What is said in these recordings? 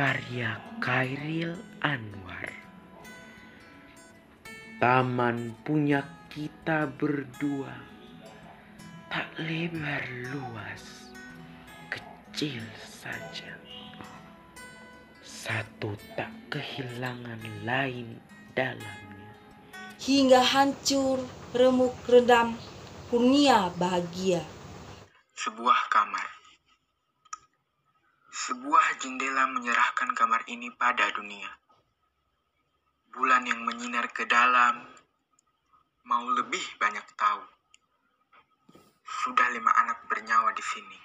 karya Chairil Anwar. Taman punya kita berdua, tak lebar luas, kecil saja. Satu tak kehilangan lain dalamnya. Hingga hancur, remuk redam, kurnia bahagia. Sebuah kamar. Sebuah jendela menyerahkan kamar ini pada dunia. Bulan yang menyinar ke dalam, mau lebih banyak tahu. Sudah 5 anak bernyawa di sini.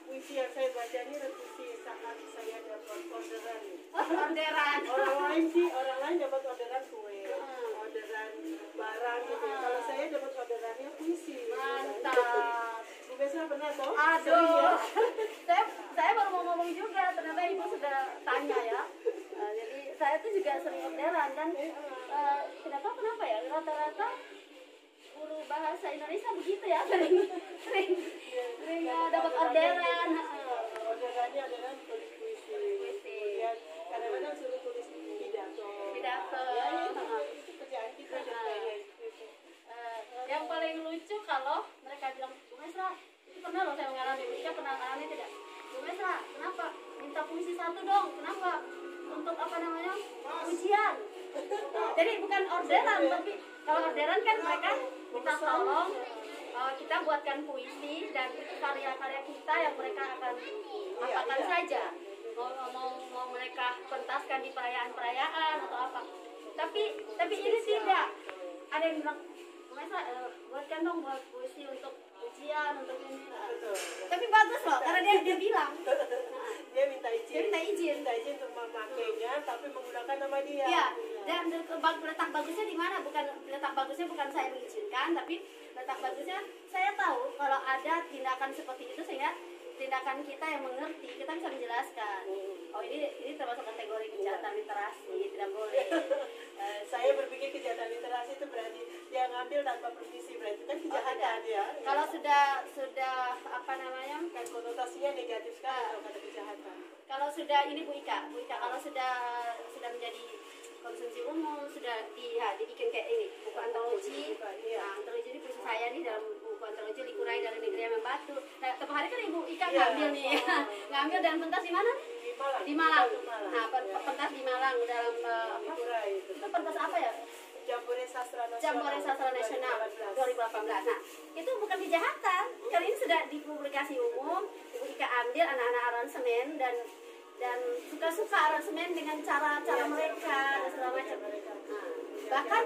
Puisi yang saya baca ini puisi saat saya dapat orderan. Orderan. Orang lain dapat orderan kue, orderan barang gitu. Kalau saya dapat orderannya puisi. Mantap. Bu Besra pernah toh? Aduh. Saya baru mau ngomong juga, ternyata ibu sudah tanya ya. Jadi saya tuh juga sering orderan dan kenapa ya rata-rata guru bahasa Indonesia begitu ya, sering dapat orderan. Orderannya adalah tulis puisi. Kemudian kadang-kadang suruh tulis pidato. Ya, itu kerjaan kita Yang paling lucu kalau mereka bilang, Bu Mesra, itu pernah loh saya mengalami, Mika pernah mengalami tidak? Bu Mesra, kenapa minta puisi 1 dong? Kenapa? Untuk apa namanya? Ujian. Jadi bukan orderan, tapi kalau orderan kan mereka minta tolong kita buatkan puisi dan karya-karya kita yang mereka akan apakan saja. Mau mereka pentaskan di perayaan-perayaan atau apa. Tapi ini tidak. Ada yang bilang, Masa buatkan dong buat puisi untuk ujian, untuk ini. Tapi bagus loh, karena dia bilang. Dia minta izin untuk memakainya, tapi menggunakan nama dia. Iya. Dan letak bagusnya di mana? Letak bagusnya bukan saya mengizinkan, tapi letak bagusnya saya tahu kalau ada tindakan seperti itu sehingga tindakan kita yang mengerti, kita bisa menjelaskan. Oh ini termasuk kategori kejahatan literasi, tidak boleh. Saya berpikir kejahatan literasi itu berarti dia ngambil tanpa permisi, berarti kan kejahatan ya. Kalau sudah apa namanya? Kan konotasinya negatif sekali kalau kata kejahatan. Kalau sudah ini Bu Ika, kalau sudah menjadi konsumsi umum, sudah dibikin kayak ini buku antologi. Nah, antologi ini puisi saya nih dalam buku antologi Likurai dari Negeri yang Membatu. Nah, tempoh hari kan Ibu Ika ngambil nih, ngambil dan pentas di mana? Di Malang. Nah, pentas di Malang dalam Likurai itu. Pentas apa ya? Jambore Sastra Nasional 2018. Nah, itu bukan kejahatan. Kali ini sudah dipublikasi umum. Ibu Ika ambil anak-anak aransemen dan suka-suka aransemen dengan cara mereka dan segala macam. Nah, bahkan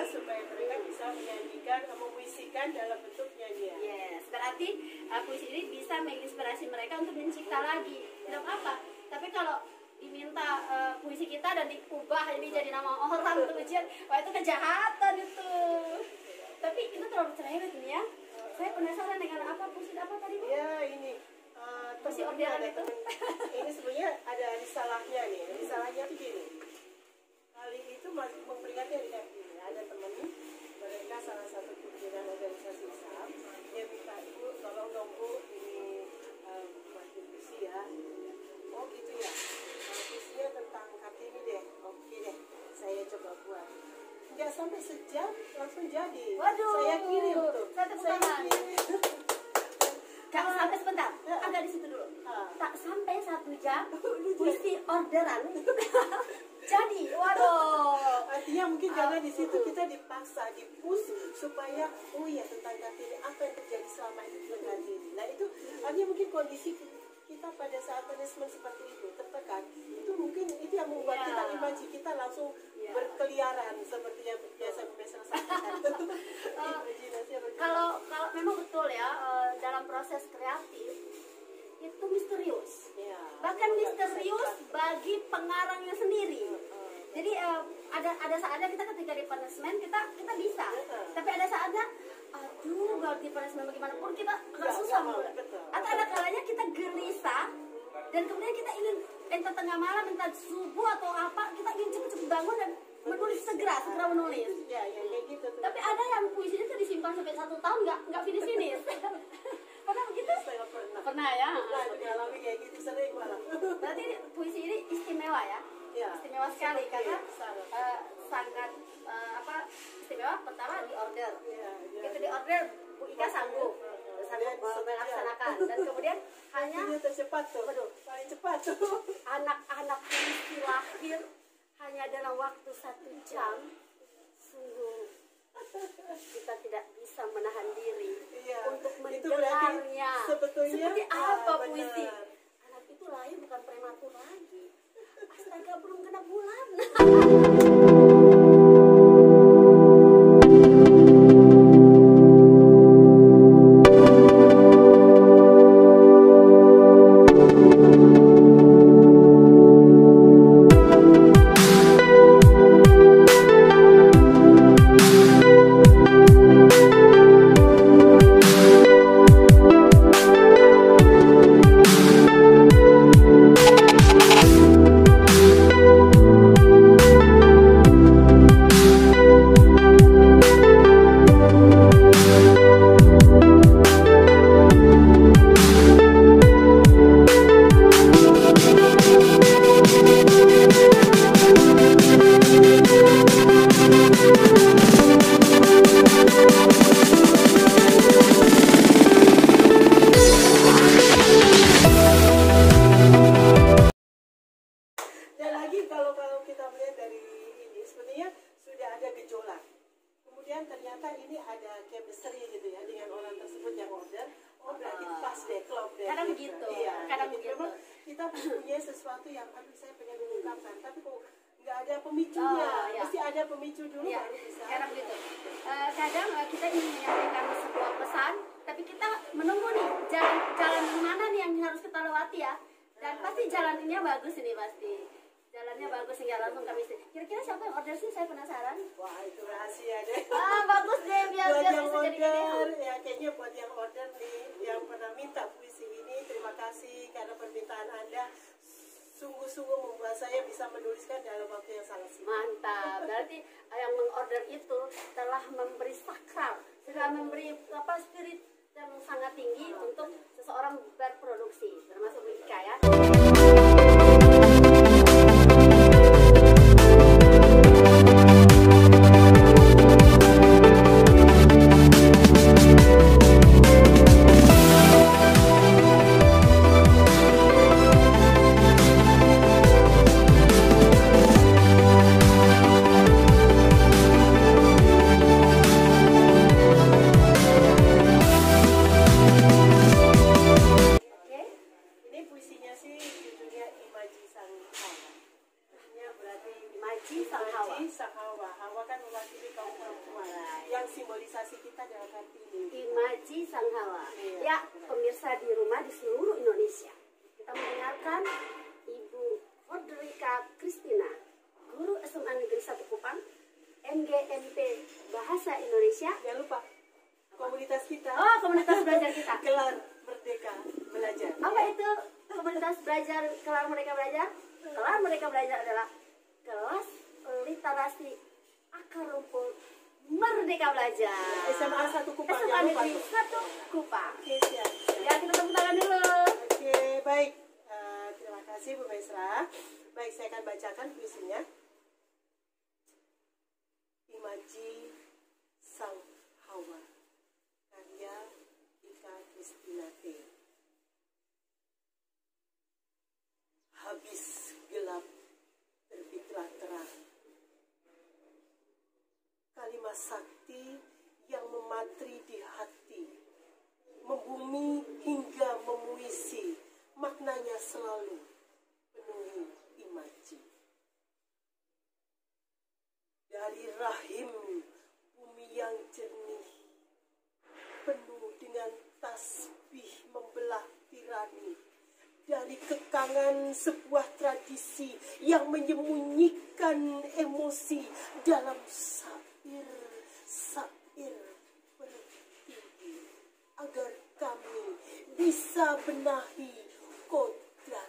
supaya mereka bisa menyanyikan, memuisikan dalam bentuk nyanyian. Yes, berarti puisi ini bisa menginspirasi mereka untuk mencipta lagi. Tidak apa. Tapi kalau diminta puisi kita dan diubah ini jadi nama orang untuk ujian, wah itu kejahatan itu. Tapi itu terlalu cerewet ini ya. Saya penasaran dengan apa puisi apa tadi Bu? Ya ini puisi orderan itu. Ini sebenarnya ada risalahnya nih. Risalahnya itu gini. Kali itu memperingati hari Kartini. Ada teman mereka salah satu pimpinan organisasi Islam. Dia minta Ibu tolong dong Bu ini buatin puisi ya. Oh gitu ya. Puisinya tentang Kartini deh. Oke deh. Saya coba buat. Nggak sampai sejam langsung jadi. Waduh. Saya kirim tuh. Saya kirim. Kak, sampai sebentar, agak di situ dulu. Tak sampai 1 jam, puisi orderan. Jadi, waduh. Artinya mungkin karena di situ kita dipaksa, dipush supaya oh ya tentang Kartini, apa yang terjadi selama ini tentang Kartini. Nah itu artinya mungkin kondisi kita pada saat punishment seperti itu tertekan, itu mungkin itu yang membuat kita imaji kita langsung berkeliaran seperti yang biasa sampaikan. Kalau memang betul ya, dalam proses kreatif itu misterius. Bahkan misterius bagi pengarangnya sendiri. Jadi ada saatnya kita ketika di punishment kita bisa, tapi ada saatnya aduh kalau di punishment bagaimanapun kita agak susah. Atau ada kalanya kita gelisah dan kemudian kita ingin entah tengah malam, entah subuh atau apa, kita ingin cepet-cepet bangun dan menulis segera menulis. Ya, kayak gitu. Tapi ada yang puisinya tuh disimpan sampai 1 tahun nggak finish. Pernah begitu? Pernah ya. Mengalami kayak gitu sering malah. Berarti puisi ini istimewa ya? Istimewa sekali karena sangat istimewa. Pertama di order. Itu di order Bu Ika sanggup melaksanakan dan kemudian hanya tercepat tuh. Paling cepat tuh. Anak-anak puisi lahir hanya dalam waktu 1 jam. Sungguh kita tidak bisa menahan diri untuk mendengarnya. Seperti apa puisi? Anak itu lahir bukan prematur lagi. Astaga, belum kena bulan. ternyata ini ada chemistry gitu ya dengan orang tersebut yang order, oh berarti pas deh, klop deh. Kadang gitu. gitu, Iya, kadang gitu. gitu. Memang kita punya sesuatu yang aduh saya pengen mengungkapkan, tapi kok nggak ada pemicunya, iya. mesti ada pemicu dulu Iya, baru bisa. kadang gitu. Kadang kita ingin menyampaikan sebuah pesan, tapi kita menunggu nih jalan mana nih yang harus kita lewati ya. Dan pasti jalan ini bagus ini pasti. Jalannya bagus sehingga langsung kami kira-kira siapa yang order sih, saya penasaran. Wah itu rahasia deh. Bagus deh biar Buat yang bisa jadi order, gini. ya kayaknya buat yang order nih, yang pernah minta puisi ini, terima kasih karena permintaan Anda sungguh-sungguh membuat saya bisa menuliskan dalam waktu yang sangat singkat. Mantap, berarti yang mengorder itu telah memberi sakral, telah memberi spirit yang sangat tinggi untuk seseorang berproduksi, termasuk Ika ya. Simbolisasi kita dalam Kartini. Imaji Sang Hawa. Ya, pemirsa di rumah di seluruh Indonesia, kita mendengarkan Ibu Fredrika Kristina, Guru SMA Negeri 1 Kupang, MGMP Bahasa Indonesia. Jangan lupa komunitas kita. Oh, komunitas belajar kita. Kelar Merdeka Belajar. Apa itu komunitas belajar Kelar Merdeka Belajar? Kelar Merdeka Belajar adalah kelas literasi akar rumput Merdeka Belajar. SMA 1 Kupang. SMA Negeri 1 Kupang. Oke, siap. Ya, kita tepuk tangan dulu. Oke, baik. Terima kasih Bu Mesra. Baik, saya akan bacakan puisinya. Imaji Sang Hawa, karya Ika Kristina T. Kalimat sakti yang mematri di hati, membumi hingga memuisi, maknanya selalu penuhi imaji. Dari rahim bumi yang jernih, penuh dengan tasbih membelah tirani, dari kekangan sebuah tradisi yang menyembunyikan emosi dalam sair bertinggi, agar kami bisa benahi kodrat.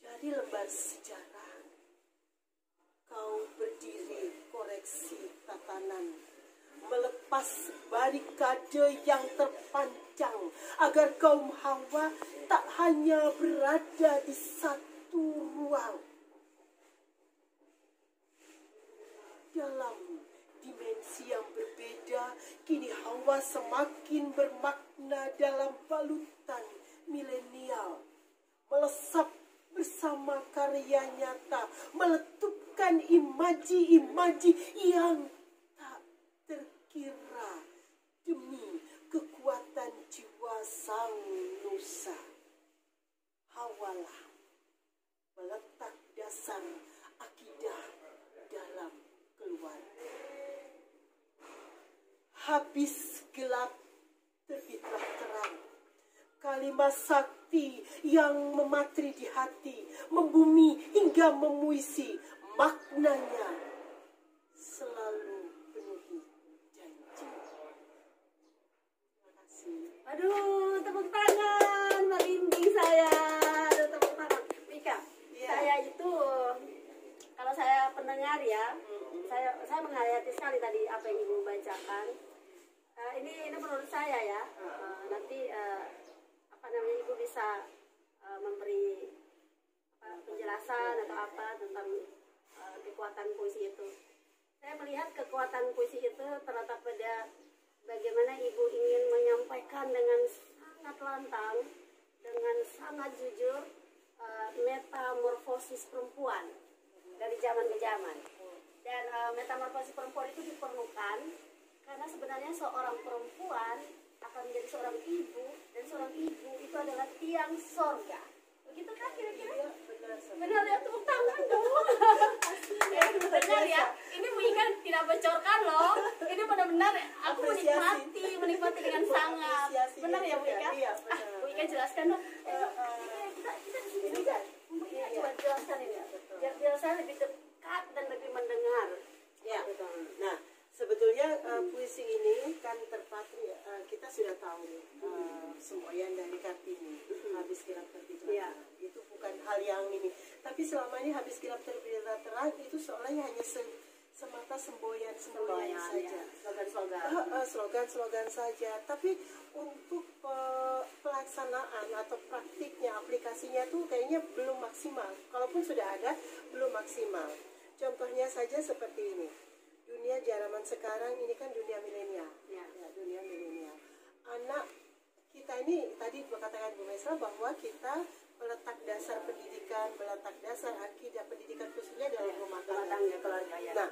Dari lembar sejarah, kau berdiri koreksi tatanan, melepas barikade yang terpancang, agar kaum Hawa tak hanya berada di satu ruang. Dalam dimensi yang berbeda, kini Hawa semakin bermakna dalam balutan milenial, melesap bersama karya nyata, meletupkan imaji-imaji yang tak terkira demi kekuatan jiwa sang nusa. Hawalah meletak dasar akidah dalam keluarga. Habis gelap, terbitlah terang. Kalimat sakti yang mematri di hati, membumi hingga memuisi, maknanya selalu penuhi janji. Terima kasih. Aduh, tepuk tangan, merinding saya. Aduh, tepuk tangan. Mika, saya itu kalau saya pendengar ya, saya menghayati sekali tadi apa yang Ibu bacakan. Ini menurut saya ya. Nanti apa namanya, Ibu bisa memberi penjelasan atau apa tentang kekuatan puisi itu. Saya melihat kekuatan puisi itu terletak pada bagaimana Ibu ingin menyampaikan dengan sangat lantang, dengan sangat jujur, metamorfosis perempuan dari zaman ke zaman. Dan metamorfosis perempuan itu diperlukan karena sebenarnya seorang perempuan akan menjadi seorang ibu, dan seorang ibu itu adalah tiang sorga. Begitu kan kira-kira? Benar ya, tepuk tangan dong. Benar ya, ini Bu Ika tidak bocorkan loh. Ini benar-benar aku menikmati dengan sangat. Benar ya Bu Ika? Bu Ika jelaskan dong. Kita di sini juga. Bu Ika coba jelaskan ini. Biar saya lebih dekat dan lebih mendengar. Ya, nah sebetulnya puisi ini kan terpatri, kita sudah tahu nih, semboyan dari Kartini, habis gelap terbitlah terang. Itu bukan hal yang ini, tapi selama ini habis gelap terbitlah terang itu seolah hanya semata semboyan saja, slogan saja. Tapi untuk pelaksanaan atau praktiknya, aplikasinya tuh kayaknya belum maksimal. Kalaupun sudah ada, belum maksimal. Contohnya saja seperti ini. Dunia zaman sekarang ini kan dunia milenial, dunia milenial. Anak kita ini tadi katakan Bu Mesra bahwa kita meletak dasar pendidikan, meletak dasar akidah pendidikan khususnya dalam rumah tangga.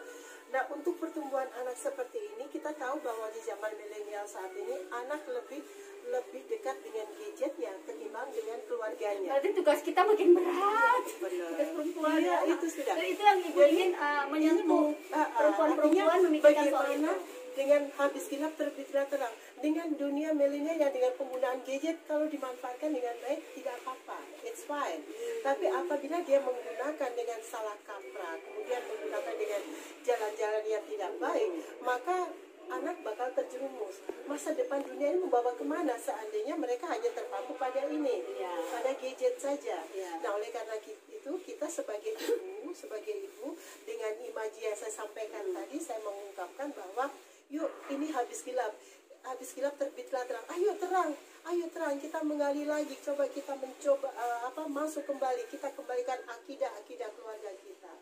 Nah, untuk pertumbuhan anak seperti ini kita tahu bahwa di zaman milenial saat ini anak lebih dekat dengan gadgetnya ketimbang dengan keluarganya. Berarti tugas kita makin berat. Tugas perempuan. Iya, itu sudah. Dan itu yang Ibu ingin menyentuh perempuan-perempuan memikirkan soal itu. Dengan habis gelap terbitlah terang, dengan dunia milenial yang dengan penggunaan gadget kalau dimanfaatkan dengan baik tidak apa-apa, it's fine. Tapi apabila dia menggunakan dengan salah kaprah, kemudian menggunakan dengan jalan-jalan yang tidak baik, maka anak bakal terjerumus. Masa depan dunia ini membawa kemana seandainya mereka hanya terpaku pada ini, pada gadget saja. Nah, oleh karena itu kita sebagai ibu dengan imaji yang saya sampaikan tadi, saya mengungkapkan bahwa yuk, ini habis gelap terbitlah terang. Ayo terang, kita menggali lagi, coba kita mencoba masuk kembali, kita kembalikan akidah keluarga kita.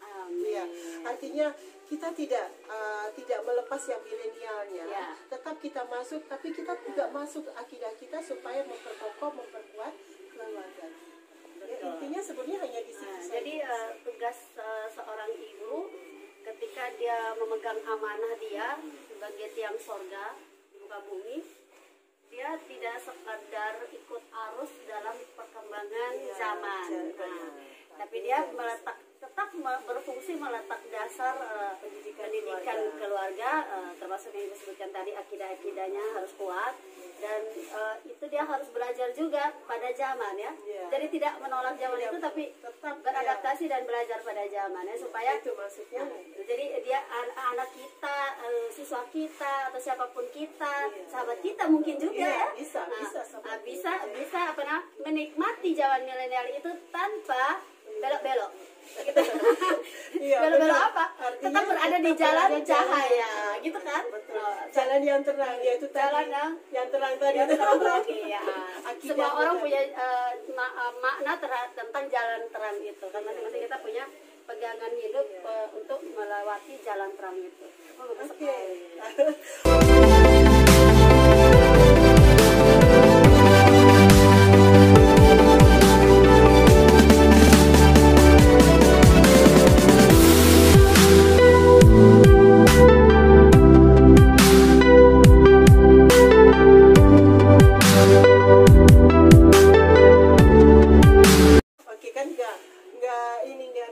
Ya, artinya kita tidak melepas yang milenialnya, tetap kita masuk, tapi kita juga masuk akidah kita supaya memperkokoh, memperkuat keluarga kita. Ya, intinya sebenarnya hanya di situ saja. Jadi seorang ibu ketika dia memegang amanah dia sebagai tiang sorga di muka bumi, dia tidak sekadar ikut arus dalam perkembangan zaman, tapi dia tetap berfungsi meletak dasar pendidikan keluarga, termasuk yang disebutkan tadi akidah-akidahnya harus kuat, dan itu dia harus belajar juga pada zaman ya. Jadi tidak menolak zaman itu, tapi tetap beradaptasi dan belajar pada zamannya supaya itu maksudnya. Jadi dia anak kita, siswa kita atau siapapun kita, sahabat kita mungkin juga ya. Bisa menikmati zaman milenial itu tanpa belok-belok. Gitu. Belok-belok apa? Tetap berada di jalan cahaya, gitu kan? Jalan yang terang, yaitu jalan yang terang tadi. Iya. Semua orang punya makna tentang jalan terang itu. Kan masing-masing kita punya pegangan hidup untuk melewati jalan terang itu.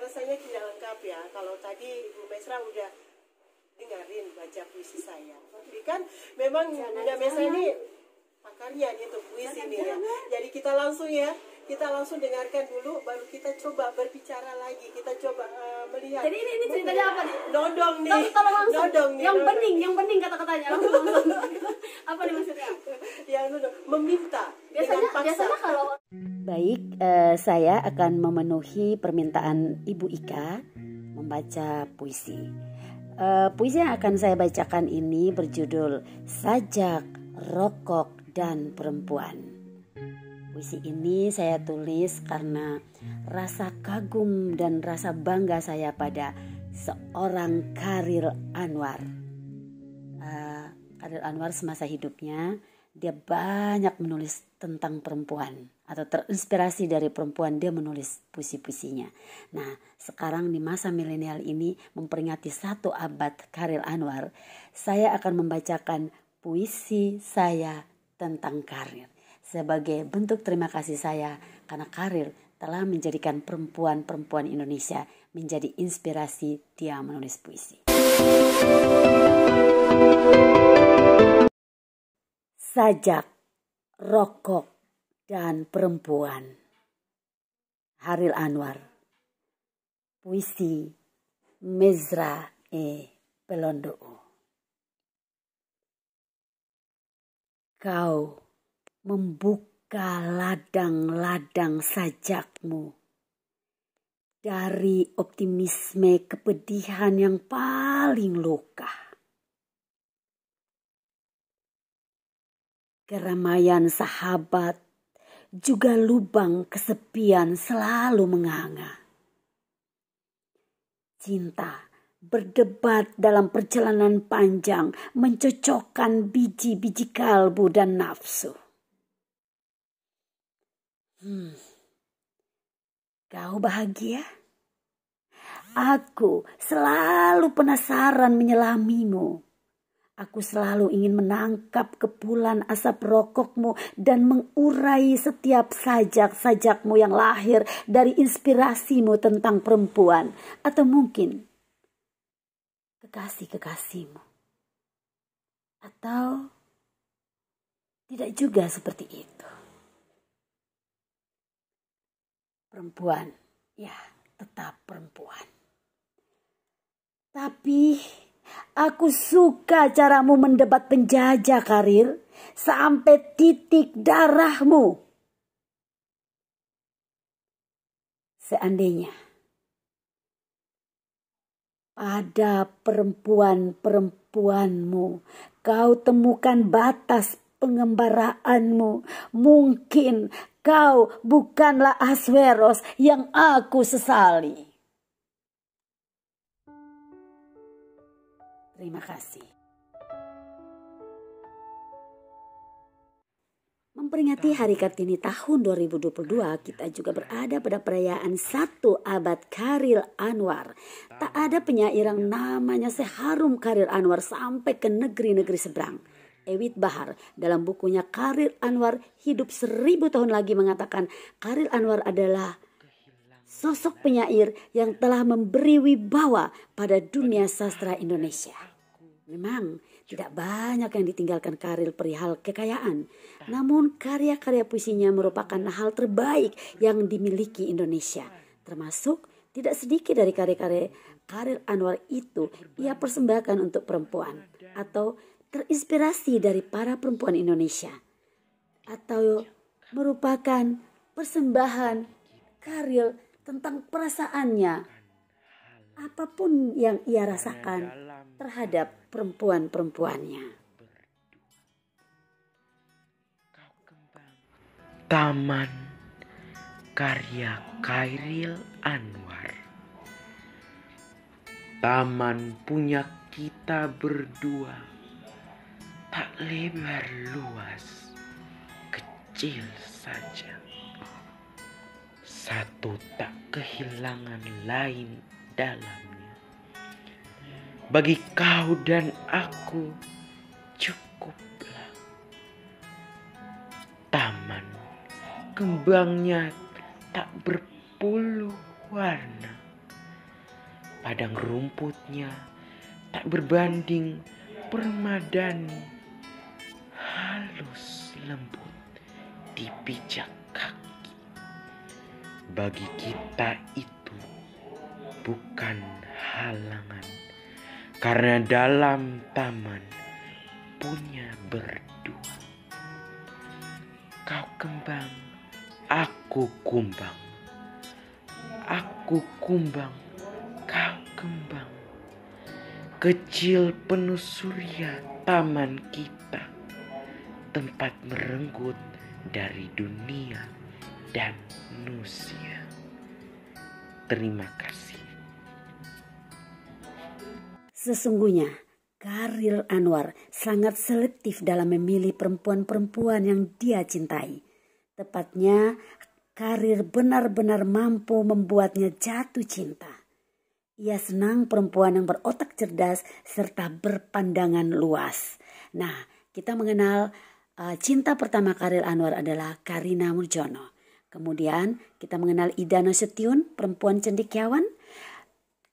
Rasanya tidak lengkap ya. Kalau tadi Bu Mesra udah dengerin baca puisi saya, tapi kan memang Bunda Mesra ini pakarnya nih untuk puisi nih ya. Jadi kita langsung dengarkan dulu, baru kita coba berbicara lagi, kita coba melihat. Jadi ini ceritanya apa nih? Nodong nih. Tolong langsung. Nodong nih. Yang bening kata-katanya langsung. Apa nih maksudnya? Yang nodong, meminta dengan paksa. Biasanya kalau baik, saya akan memenuhi permintaan Ibu Ika membaca puisi. Puisi yang akan saya bacakan ini berjudul Sajak, Rokok, dan Perempuan. Puisi ini saya tulis karena rasa kagum dan rasa bangga saya pada seorang Chairil Anwar. Chairil Anwar semasa hidupnya dia banyak menulis tentang perempuan atau terinspirasi dari perempuan, dia menulis puisi-puisinya. Nah, sekarang di masa milenial ini memperingati 1 abad Chairil Anwar, saya akan membacakan puisi saya tentang Chairil sebagai bentuk terima kasih saya karena Chairil telah menjadikan perempuan-perempuan Indonesia menjadi inspirasi dia menulis puisi. Sajak, Rokok, dan Perempuan. Chairil Anwar. Puisi Mesra Pelondoo. Kau membuka ladang-ladang sajakmu dari optimisme kepedihan yang paling luka. Keramaian sahabat juga lubang kesepian selalu menganga. Cinta berdebat dalam perjalanan panjang, mencocokkan biji-biji kalbu dan nafsu. Kau bahagia? Aku selalu penasaran menyelamimu. Aku selalu ingin menangkap kepulan asap rokokmu dan mengurai setiap sajak-sajakmu yang lahir dari inspirasimu tentang perempuan. Atau mungkin kekasih-kekasihmu. Atau tidak juga seperti itu. Perempuan, ya tetap perempuan. Tapi aku suka caramu mendebat penjajah, Chairil, sampai titik darahmu. Seandainya pada perempuan-perempuanmu kau temukan batas pengembaraanmu, mungkin kau bukanlah Ahasveros yang aku sesali. Terima kasih. Memperingati Hari Kartini tahun 2022, kita juga berada pada perayaan 1 abad Chairil Anwar. Tak ada penyair yang namanya seharum Chairil Anwar sampai ke negeri-negeri seberang. Ewit Bahar dalam bukunya Chairil Anwar Hidup 1000 tahun lagi mengatakan Chairil Anwar adalah sosok penyair yang telah memberi wibawa pada dunia sastra Indonesia. Memang tidak banyak yang ditinggalkan Chairil perihal kekayaan, namun karya-karya puisinya merupakan hal terbaik yang dimiliki Indonesia. Termasuk tidak sedikit dari karya-karya Chairil Anwar itu ia persembahkan untuk perempuan atau terinspirasi dari para perempuan Indonesia, atau merupakan persembahan Chairil tentang perasaannya, apapun yang ia rasakan terhadap perempuan-perempuannya. Taman karya Chairil Anwar. Taman punya kita berdua, tak lebar luas, kecil saja. Satu tak kehilangan lain dalamnya. Bagi kau dan aku cukuplah. Taman kembangnya tak berpuluh warna. Padang rumputnya tak berbanding permadani. Halus lembut dipijak kaki. Bagi kita itu bukan halangan, karena dalam taman punya berdua. Kau kembang, aku kumbang. Aku kumbang, kau kembang. Kecil penuh surya taman kita, tempat merenggut dari dunia dan manusia. Terima kasih. Sesungguhnya Chairil Anwar sangat selektif dalam memilih perempuan-perempuan yang dia cintai. Tepatnya, Chairil benar-benar mampu membuatnya jatuh cinta. Ia senang perempuan yang berotak cerdas serta berpandangan luas. Nah, kita mengenal cinta pertama Chairil Anwar adalah Karina Murjono. Kemudian kita mengenal Ida Nasution, perempuan cendekiawan.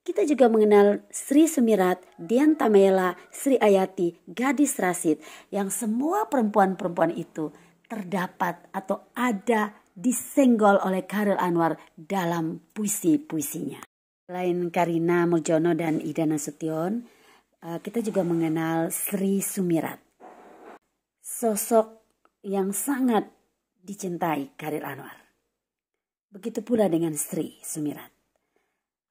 Kita juga mengenal Sri Sumirat, Dian Tamela, Sri Ayati, Gadis Rasid, yang semua perempuan-perempuan itu terdapat atau ada disenggol oleh Chairil Anwar dalam puisi-puisinya. Selain Karina Murjono dan Ida Nasution, kita juga mengenal Sri Sumirat, sosok yang sangat dicintai Chairil Anwar. Begitu pula dengan Sri Sumirat.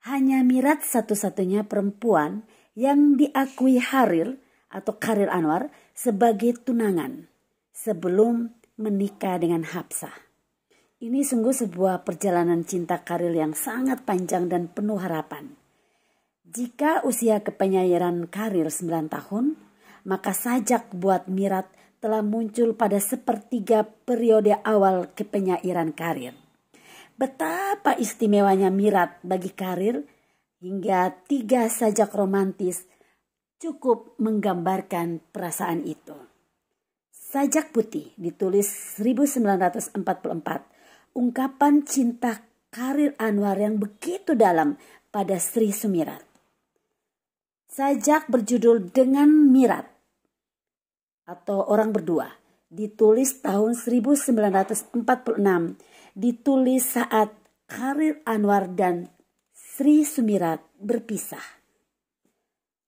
Hanya Mirat satu-satunya perempuan yang diakui Chairil atau Chairil Anwar sebagai tunangan sebelum menikah dengan Hapsah. Ini sungguh sebuah perjalanan cinta Chairil yang sangat panjang dan penuh harapan. Jika usia kepenyairan Chairil 9 tahun, maka sajak buat Mirat telah muncul pada sepertiga periode awal kepenyairan Chairil. Betapa istimewanya Mirat bagi Chairil hingga 3 sajak romantis cukup menggambarkan perasaan itu. Sajak Putih ditulis 1944, ungkapan cinta Chairil Anwar yang begitu dalam pada Sri Sumirat. Sajak berjudul Dengan Mirat atau Orang Berdua ditulis tahun 1946, ditulis saat Chairil Anwar dan Sri Sumirat berpisah.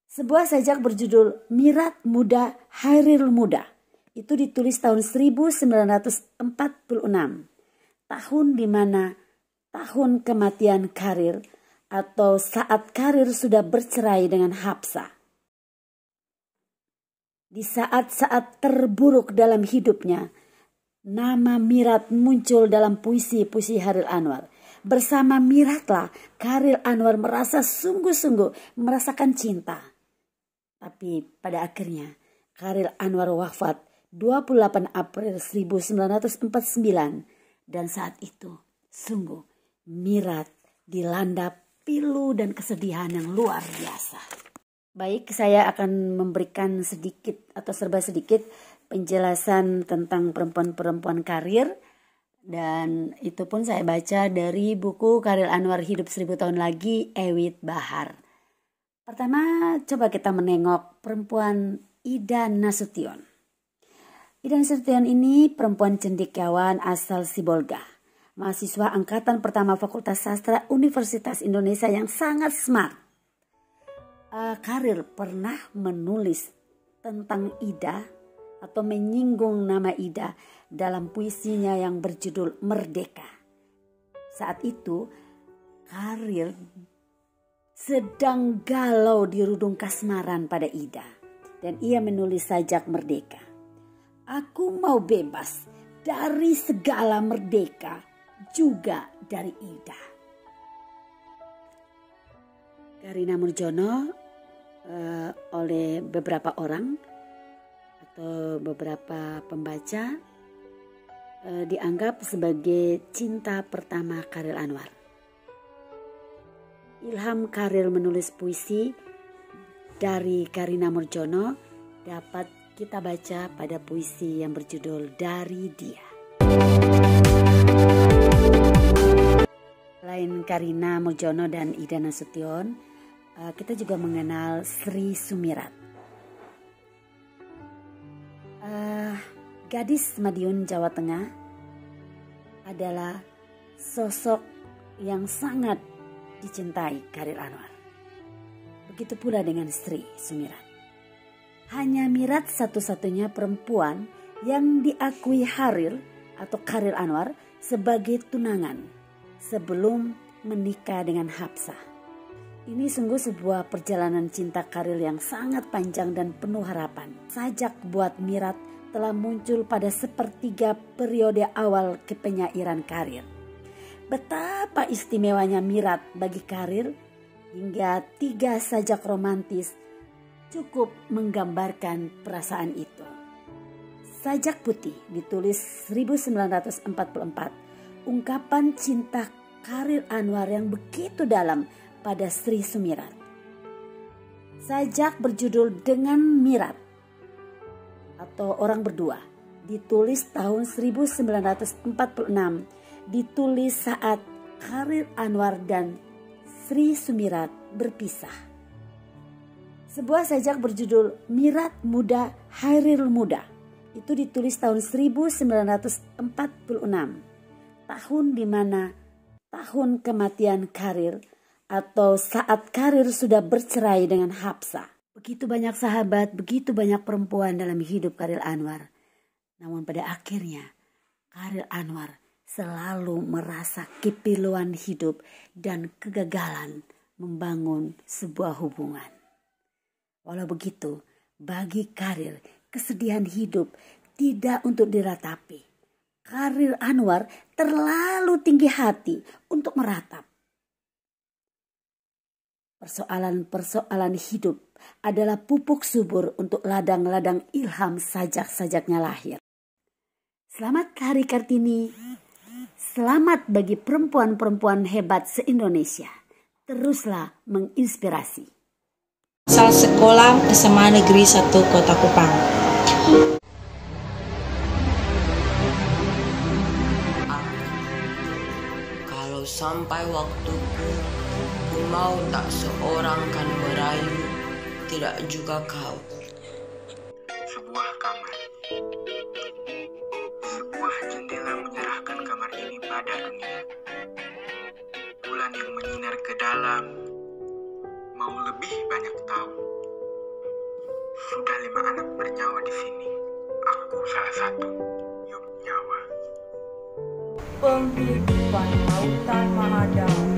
Sebuah sajak berjudul Mirat Muda, Chairil Muda itu ditulis tahun 1946, tahun di mana tahun kematian Chairil atau saat Chairil sudah bercerai dengan Hapsah. Di saat-saat terburuk dalam hidupnya, nama Mirat muncul dalam puisi-puisi Chairil Anwar. Bersama Miratlah Chairil Anwar merasa sungguh-sungguh merasakan cinta. Tapi pada akhirnya Chairil Anwar wafat 28 April 1949, dan saat itu sungguh Mirat dilanda pilu dan kesedihan yang luar biasa. Baik, saya akan memberikan sedikit atau serba sedikit penjelasan tentang perempuan-perempuan karir, dan itu pun saya baca dari buku Khairil Anwar Hidup 1000 Tahun Lagi, Ewit Bahar. Pertama, coba kita menengok perempuan Ida Nasution. Ida Nasution ini perempuan cendekiawan asal Sibolga, mahasiswa angkatan pertama Fakultas Sastra Universitas Indonesia yang sangat smart. Khairil pernah menulis tentang Ida atau menyinggung nama Ida dalam puisinya yang berjudul Merdeka. Saat itu Khairil sedang galau di rudung kasmaran pada Ida, dan ia menulis sajak merdeka. Aku mau bebas dari segala merdeka, juga dari Ida. Karina Murjono oleh beberapa orang atau beberapa pembaca dianggap sebagai cinta pertama Khairil Anwar. Ilham Khairil menulis puisi dari Karina Murjono dapat kita baca pada puisi yang berjudul Dari Dia. Selain Karina Murjono dan Ida Nasution, kita juga mengenal Sri Sumirat. Gadis Madiun, Jawa Tengah adalah sosok yang sangat dicintai Khairil Anwar. Begitu pula dengan Sri Sumirat. Hanya Mirat satu-satunya perempuan yang diakui Khairil atau Khairil Anwar sebagai tunangan sebelum menikah dengan Hafsah. Ini sungguh sebuah perjalanan cinta Khairil yang sangat panjang dan penuh harapan. Sajak buat Mirat telah muncul pada sepertiga periode awal kepenyairan Khairil. Betapa istimewanya Mirat bagi Khairil hingga 3 sajak romantis cukup menggambarkan perasaan itu. Sajak Putih ditulis 1944, ungkapan cinta Khairil Anwar yang begitu dalam pada Sri Sumirat. Sajak berjudul Dengan Mirat atau Orang Berdua ditulis tahun 1946, ditulis saat Khairil Anwar dan Sri Sumirat berpisah. Sebuah sajak berjudul Mirat Muda, Khairil Muda itu ditulis tahun 1946, tahun di mana tahun kematian Khairil atau saat Khairil sudah bercerai dengan Hafsah. Begitu banyak sahabat, begitu banyak perempuan dalam hidup Khairil Anwar. Namun pada akhirnya Khairil Anwar selalu merasa kepiluan hidup dan kegagalan membangun sebuah hubungan. Walau begitu, bagi Khairil kesedihan hidup tidak untuk diratapi. Khairil Anwar terlalu tinggi hati untuk meratap. Persoalan-persoalan hidup adalah pupuk subur untuk ladang-ladang ilham sajak-sajaknya lahir. Selamat Hari Kartini. Selamat bagi perempuan-perempuan hebat se-Indonesia. Teruslah menginspirasi. Asal sekolah SMA Negeri 1 Kota Kupang. Kalau sampai waktuku, ku mau tak seorang kan merayu, tidak juga kau. Sebuah kamar. Sebuah jendela menyerahkan kamar ini pada dunia. Bulan yang menyinar ke dalam, mau lebih banyak tahu. Sudah 5 anak bernyawa di sini. Aku salah satu. Yuk nyawa. Penghidupan lautan mahadam.